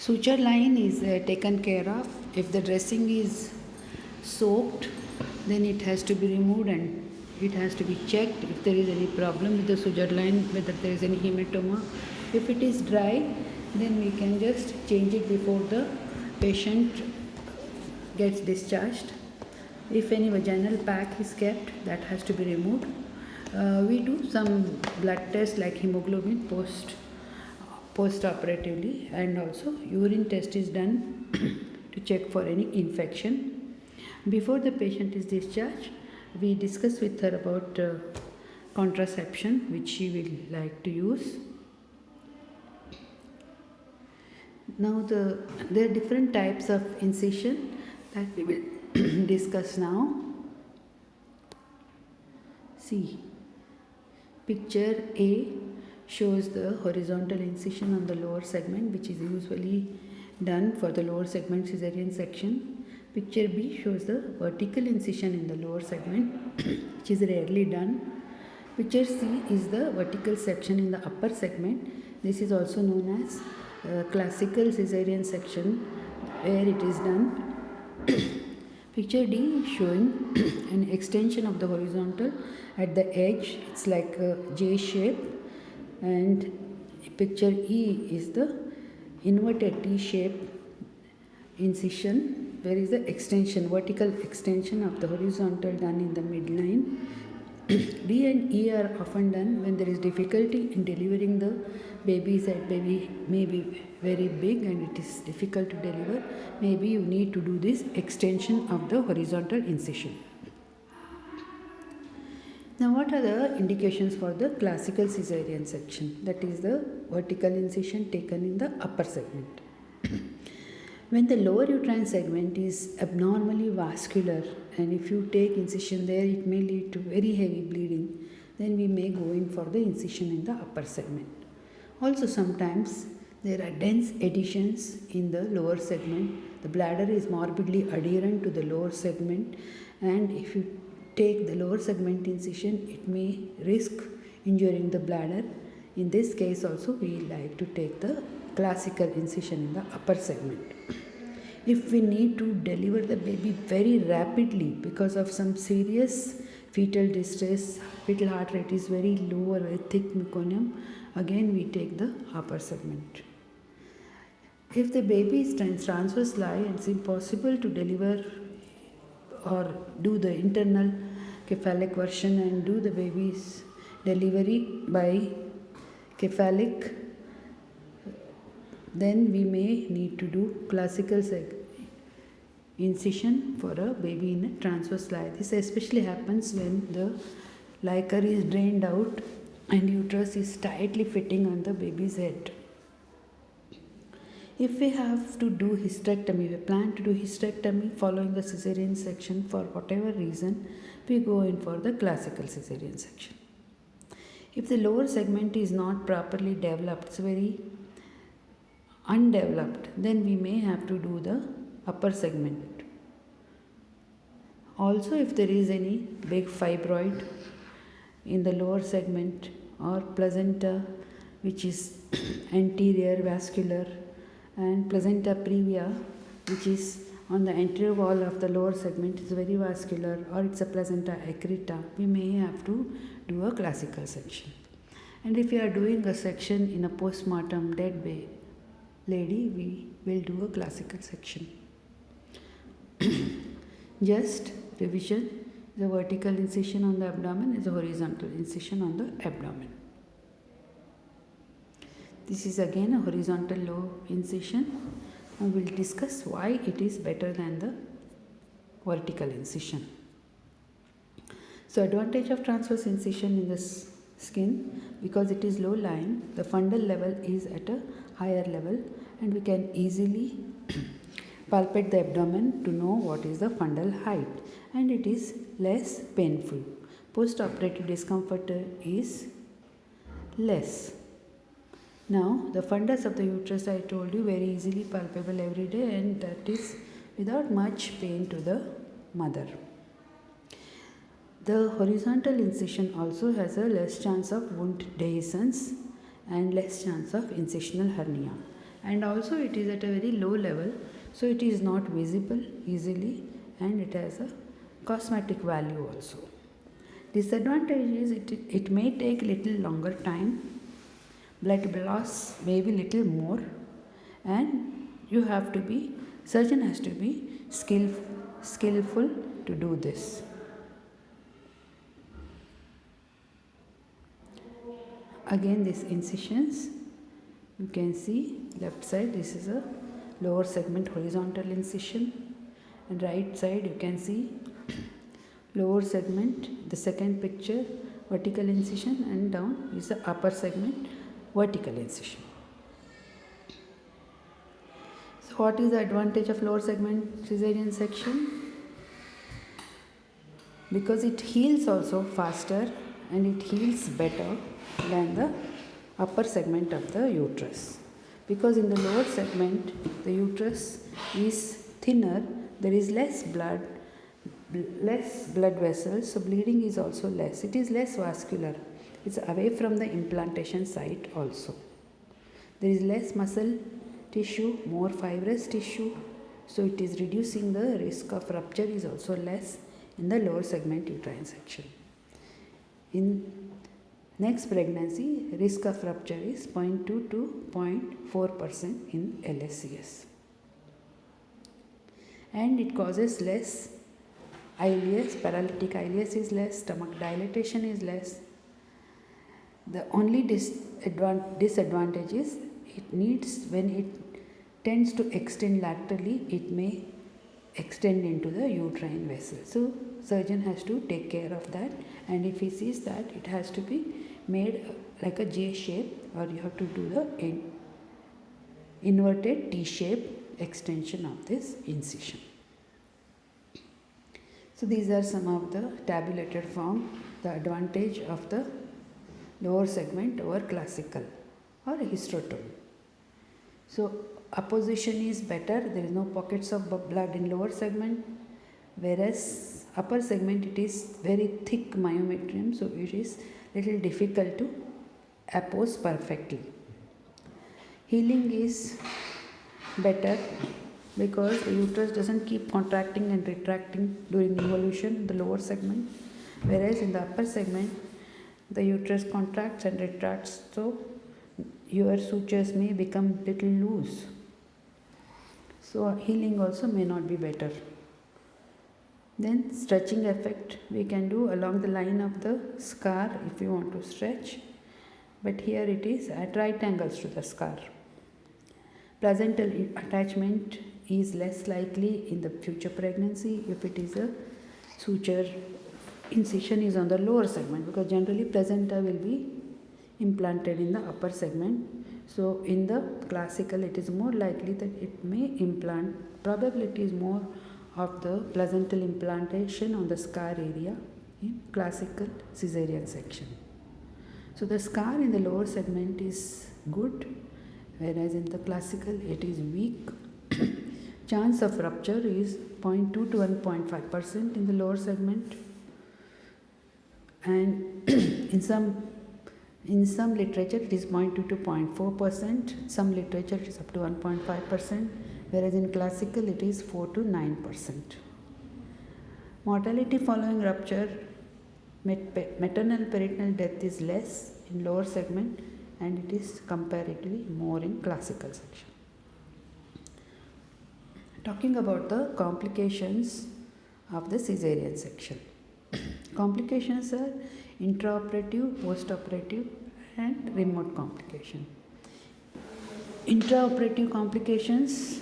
Suture line is taken care of. If the dressing is soaked, then it has to be removed and it has to be checked if there is any problem with the suture line, whether there is any hematoma. If it is dry, then we can just change it before the patient gets discharged. If any vaginal pack is kept, that has to be removed. We do some blood tests like hemoglobin post-operatively, and also urine test is done to check for any infection. Before the patient is discharged, we discuss with her about contraception which she will like to use. Now there are different types of incision that we will discuss now. See, picture A shows the horizontal incision on the lower segment, which is usually done for the lower segment cesarean section. Picture B shows the vertical incision in the lower segment, which is rarely done. Picture C is the vertical section in the upper segment. This is also known as classical cesarean section, where it is done. Picture D is showing an extension of the horizontal at the edge. It's like a J shape. And picture E is the inverted T shape incision, where is the extension, vertical extension of the horizontal done in the midline. D and E are often done when there is difficulty in delivering the baby. That baby may be very big and it is difficult to deliver. Maybe you need to do this extension of the horizontal incision. Now, what are the indications for the classical cesarean section? That is the vertical incision taken in the upper segment. When the lower uterine segment is abnormally vascular, and if you take incision there, it may lead to very heavy bleeding, then we may go in for the incision in the upper segment. Also, sometimes there are dense adhesions in the lower segment. The bladder is morbidly adherent to the lower segment, and if you take the lower segment incision, it may risk injuring the bladder. In this case also, we like to take the classical incision in the upper segment. If we need to deliver the baby very rapidly because of some serious fetal distress, fetal heart rate is very low or very thick meconium, again we take the upper segment. If the baby is transverse lie and it's impossible to deliver or do the internal cephalic version and do the baby's delivery by cephalic, then we may need to do classical incision for a baby in a transverse lie. This especially happens when the liquor is drained out and uterus is tightly fitting on the baby's head. If we have to do hysterectomy, we plan to do hysterectomy following the cesarean section for whatever reason, we go in for the classical cesarean section. If the lower segment is not properly developed, it's very undeveloped, then we may have to do the upper segment. Also, if there is any big fibroid in the lower segment or placenta which is anterior vascular, and placenta previa which is on the anterior wall of the lower segment is very vascular, or it's a placenta accreta, we may have to do a classical section. And if we are doing a section in a postmortem dead lady, we will do a classical section. Just revision, the vertical incision on the abdomen is a horizontal incision on the abdomen. This is again a horizontal low incision, and we will discuss why it is better than the vertical incision. So, advantage of transverse incision in the skin, because it is low lying, the fundal level is at a higher level, and we can easily palpate the abdomen to know what is the fundal height, and it is less painful. Post-operative discomfort is less. Now, the fundus of the uterus, I told you, very easily palpable every day, and that is without much pain to the mother. The horizontal incision also has a less chance of wound dehiscence and less chance of incisional hernia. and also it is at a very low level, so it is not visible easily, and it has a cosmetic value also. Disadvantage is it may take little longer time, blood loss may be little more, and surgeon has to be skillful to do this. Again, these incisions, you can see left side, this is a lower segment horizontal incision, and right side you can see lower segment, the second picture, vertical incision, and down is the upper segment vertical incision. So what is the advantage of lower segment cesarean section? Because it heals also faster and it heals better than the upper segment of the uterus. Because in the lower segment the uterus is thinner, there is less blood vessels, so bleeding is also less. It is less vascular. It's away from the implantation site also. There is less muscle tissue, more fibrous tissue, so it is reducing the risk of rupture is also less in the lower segment uterine section. In next pregnancy, risk of rupture is 0.2 to 0.4% in LSCS. And it causes less ileus, paralytic ileus is less, stomach dilatation is less. The only disadvantage is when it tends to extend laterally, it may extend into the uterine vessel. So surgeon has to take care of that, and if he sees that, it has to be made like a J shape, or you have to do the inverted T shape extension of this incision. So these are some of the tabulated form, the advantage of the lower segment over classical or hysterectomy. So apposition is better, there is no pockets of blood in lower segment, whereas upper segment it is very thick myometrium, so it is little difficult to appose perfectly. Healing is better because the uterus doesn't keep contracting and retracting during involution in the lower segment, whereas in the upper segment the uterus contracts and retracts, so your sutures may become little loose. So healing also may not be better. Then stretching effect we can do along the line of the scar if you want to stretch, but here it is at right angles to the scar. Placental attachment is less likely in the future pregnancy if it is a suture incision is on the lower segment, because generally placenta will be implanted in the upper segment. So in the classical it is more likely that it may implant, probability is more of the placental implantation on the scar area in classical cesarean section. So the scar in the lower segment is good, whereas in the classical it is weak. Chance of rupture is 0.2 to 1.5% in the lower segment, and in some literature it is 0.2 to 0.4%, some literature it is up to 1.5%, whereas in classical it is 4 to 9%. Mortality following rupture, maternal peritoneal death is less in lower segment, and it is comparatively more in classical section. Talking about the complications of the cesarean section. Complications are intraoperative, postoperative, and remote complication. Intraoperative complications